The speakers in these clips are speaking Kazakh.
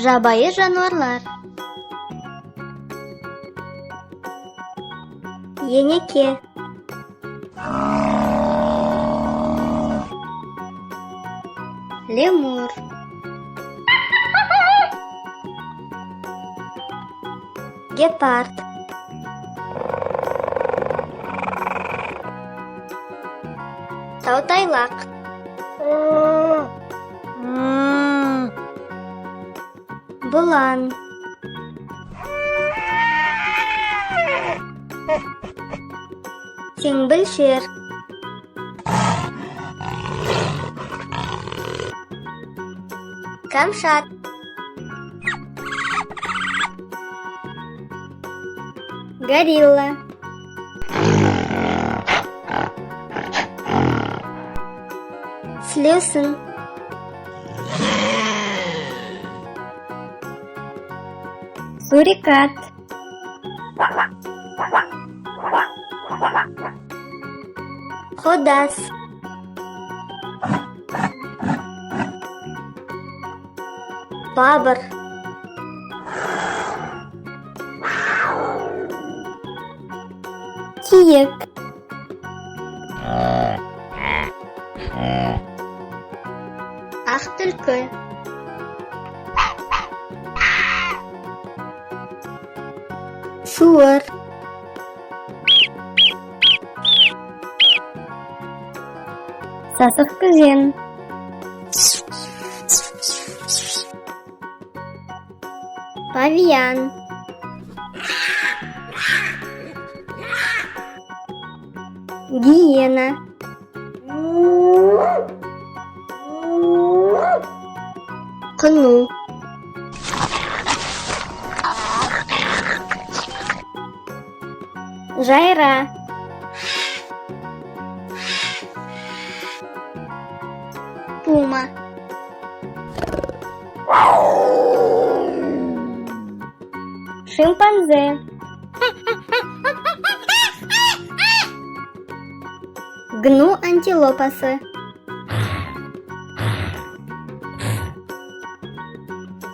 Жабайы жануарлар. Енеке. Лемур. Гепард. Таутайлак. Булан. Теңбілшер. Камшат. Горилла. Слесен. Сурикат. Ходас. Бабр. Киек. Ақ түлкі. Суыр. Сасық күзен. Павиан. Гиена. Құну. Жайра. Пума. Шимпанзе. Гну антилопасы.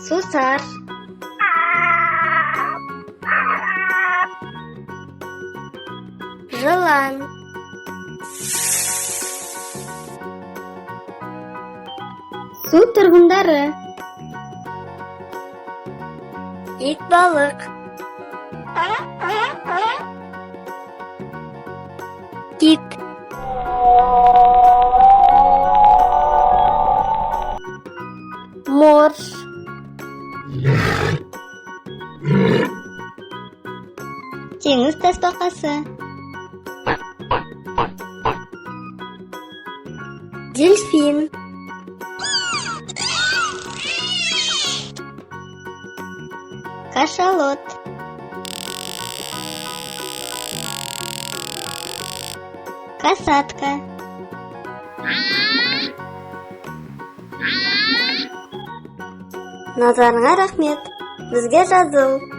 Сусар. Жылан. Су тұрғындары. Итбалық. Кит. Морж. Теңіз тасбақасы. Дельфин. Кашалот. Касатка. Назарыңа рахмет. Бізге жазыл.